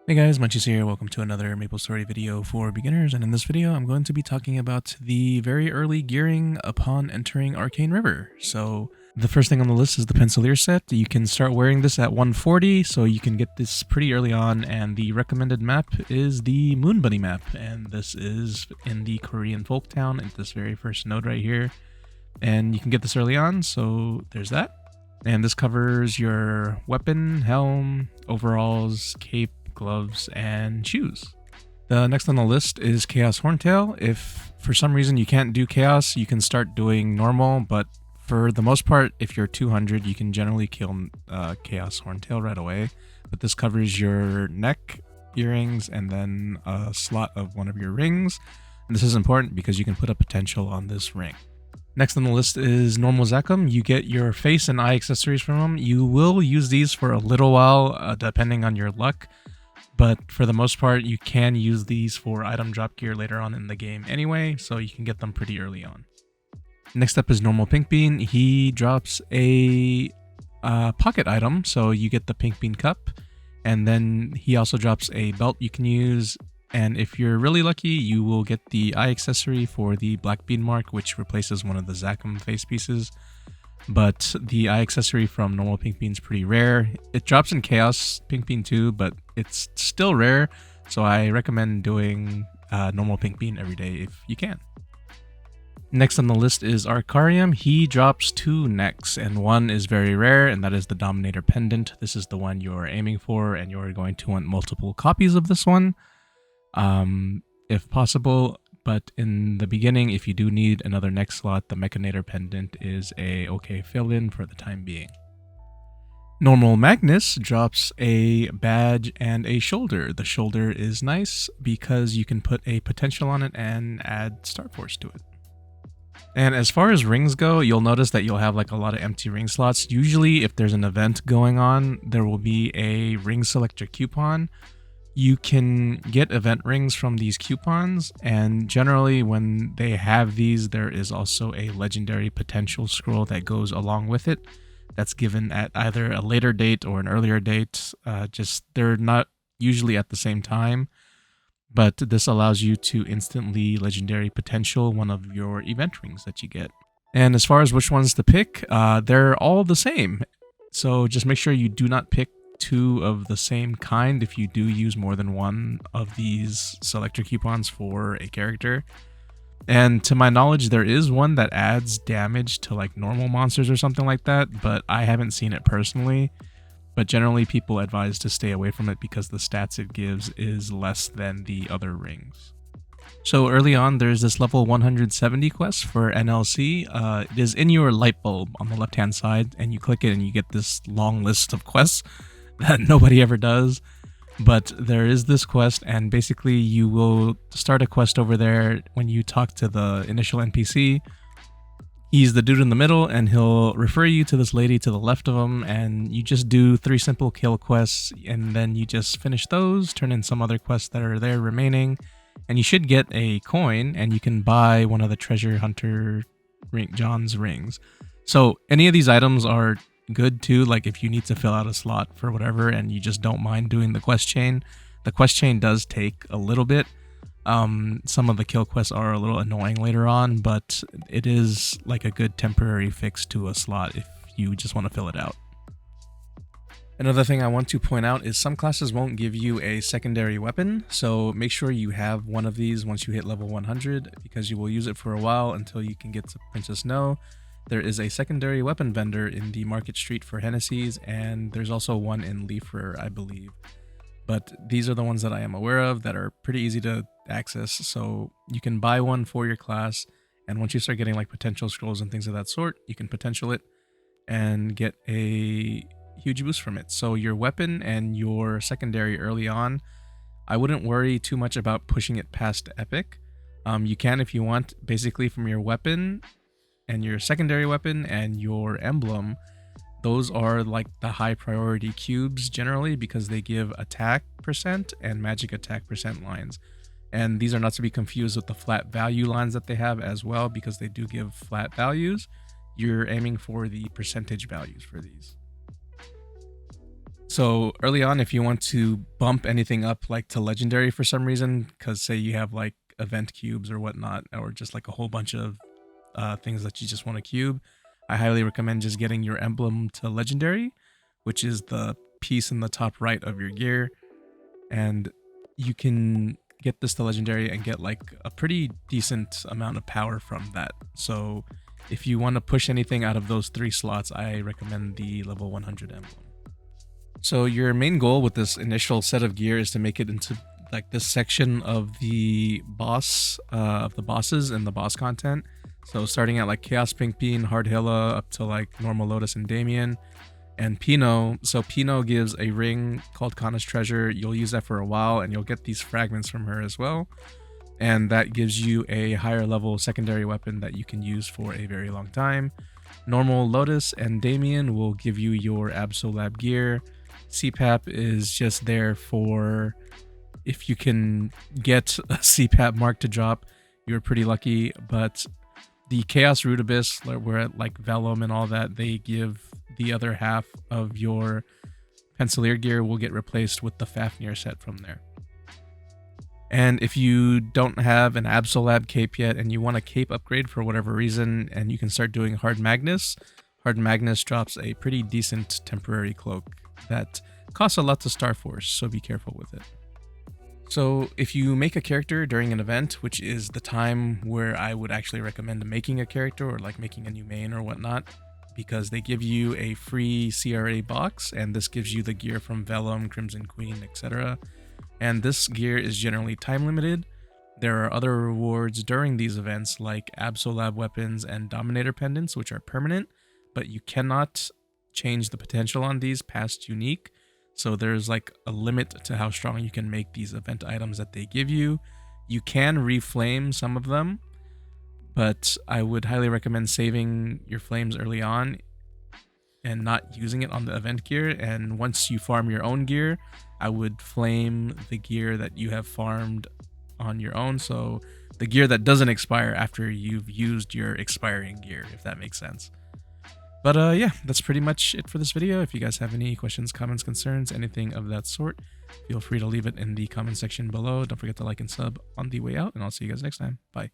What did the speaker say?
Hey guys, Muncheez here. Welcome to another Maplestory video for beginners, and in this video I'm going to be talking about the very early gearing upon entering Arcane River. So the first thing on the list is the Pencilier set. You can start wearing this at 140, so you can get this pretty early on, and the recommended map is the Moon Bunny map, and this is in the Korean folk town at this very first node right here. And you can get this early on, so there's that. And this covers your weapon, helm, overalls, cape, gloves, and shoes. The next on the list is Chaos Horntail. If for some reason you can't do Chaos, you can start doing normal, but for the most part, if you're 200, you can generally kill Chaos Horntail right away. But this covers your neck, earrings, and then a slot of one of your rings. And this is important because you can put a potential on this ring. Next on the list is Normal Zakum. You get your face and eye accessories from them. You will use these for a little while, depending on your luck. But for the most part, you can use these for item drop gear later on in the game anyway, so you can get them pretty early on. Next up is Normal Pink Bean. He drops a pocket item, so you get the Pink Bean Cup, and then he also drops a belt you can use, and if you're really lucky, you will get the eye accessory for the Black Bean Mark, which replaces one of the Zakum face pieces. But the eye accessory from Normal Pink Bean is pretty rare. It drops in Chaos Pink Bean too, but it's still rare, so I recommend doing Normal Pink Bean every day if you can. Next on the list is Arcarium. He drops 2 necks, and one is very rare, and that is the Dominator Pendant. This is the one you're aiming for, and you're going to want multiple copies of this one, if possible. But in the beginning, if you do need another neck slot, the Mechanator Pendant is a okay fill-in for the time being. Normal Magnus drops a badge and a shoulder. The shoulder is nice because you can put a potential on it and add Star Force to it. And as far as rings go, you'll notice that you'll have like a lot of empty ring slots. Usually if there's an event going on, there will be a ring selector coupon. You can get event rings from these coupons, and generally when they have these, there is also a legendary potential scroll that goes along with it. That's given at either a later date or an earlier date. They're not usually at the same time, but this allows you to instantly legendary potential one of your event rings that you get. And as far as which ones to pick, they're all the same. So just make sure you do not pick 2 of the same kind if you do use more than one of these selector coupons for a character. And to my knowledge, there is one that adds damage to like normal monsters or something like that, but I haven't seen it personally. But generally people advise to stay away from it because the stats it gives is less than the other rings. So early on, there's this level 170 quest for NLC. It is in your light bulb on the left hand side, and you click it and you get this long list of quests that nobody ever does. But there is this quest, and basically you will start a quest over there when you talk to the initial NPC. He's the dude in the middle, and he'll refer you to this lady to the left of him, and you just do 3 simple kill quests, and then you just finish those, turn in some other quests that are there remaining, and you should get a coin, and you can buy one of the treasure hunter John's rings. So any of these items are good too, like if you need to fill out a slot for whatever and you just don't mind doing the quest chain. The quest chain does take a little bit. Some of the kill quests are a little annoying later on, but it is like a good temporary fix to a slot if you just want to fill it out. Another thing I want to point out is some classes won't give you a secondary weapon, so make sure you have one of these once you hit level 100 because you will use it for a while until you can get to Princess No. There is a secondary weapon vendor in the Market Street for Hennessy's, and there's also one in Leafer, I believe. But these are the ones that I am aware of that are pretty easy to access, so you can buy one for your class, and once you start getting like potential scrolls and things of that sort, you can potential it and get a huge boost from it. So your weapon and your secondary early on, I wouldn't worry too much about pushing it past epic. You can if you want, basically from your weapon and your secondary weapon and your emblem, those are like the high priority cubes generally because they give attack percent and magic attack percent lines. And these are not to be confused with the flat value lines that they have as well, because they do give flat values. You're aiming for the percentage values for these. So early on, if you want to bump anything up like to legendary for some reason, because say you have like event cubes or whatnot, or just like a whole bunch of things that you just want to cube, I highly recommend just getting your emblem to legendary, which is the piece in the top right of your gear. And you can get this to legendary and get like a pretty decent amount of power from that. So if you want to push anything out of those 3 slots, I recommend the level 100 emblem. So your main goal with this initial set of gear is to make it into like this section of the boss, of the bosses and the boss content. So starting at like Chaos Pink Bean, Hard Hilla, up to like Normal Lotus and Damien, and Pino. So Pino gives a ring called Kana's Treasure. You'll use that for a while, and you'll get these fragments from her as well. And that gives you a higher level secondary weapon that you can use for a very long time. Normal Lotus and Damien will give you your Absolab gear. CPAP is just there for if you can get a CPAP mark to drop, you're pretty lucky. But the Chaos Root Abyss, where at like Vellum and all that, they give the other half of your Pencilier gear will get replaced with the Fafnir set from there. And if you don't have an Absolab cape yet and you want a cape upgrade for whatever reason, and you can start doing Hard Magnus drops a pretty decent temporary cloak that costs a lot to Starforce, so be careful with it. So if you make a character during an event, which is the time where I would actually recommend making a character or like making a new main or whatnot, because they give you a free CRA box, and this gives you the gear from Vellum, Crimson Queen, etc. And this gear is generally time limited. There are other rewards during these events like Absolab weapons and Dominator pendants, which are permanent, but you cannot change the potential on these past unique. So there's like a limit to how strong you can make these event items that they give you. You can reflame some of them, but I would highly recommend saving your flames early on and not using it on the event gear. And once you farm your own gear, I would flame the gear that you have farmed on your own. So the gear that doesn't expire after you've used your expiring gear, if that makes sense. But yeah, that's pretty much it for this video. If you guys have any questions, comments, concerns, anything of that sort, feel free to leave it in the comment section below. Don't forget to like and sub on the way out, and I'll see you guys next time. Bye.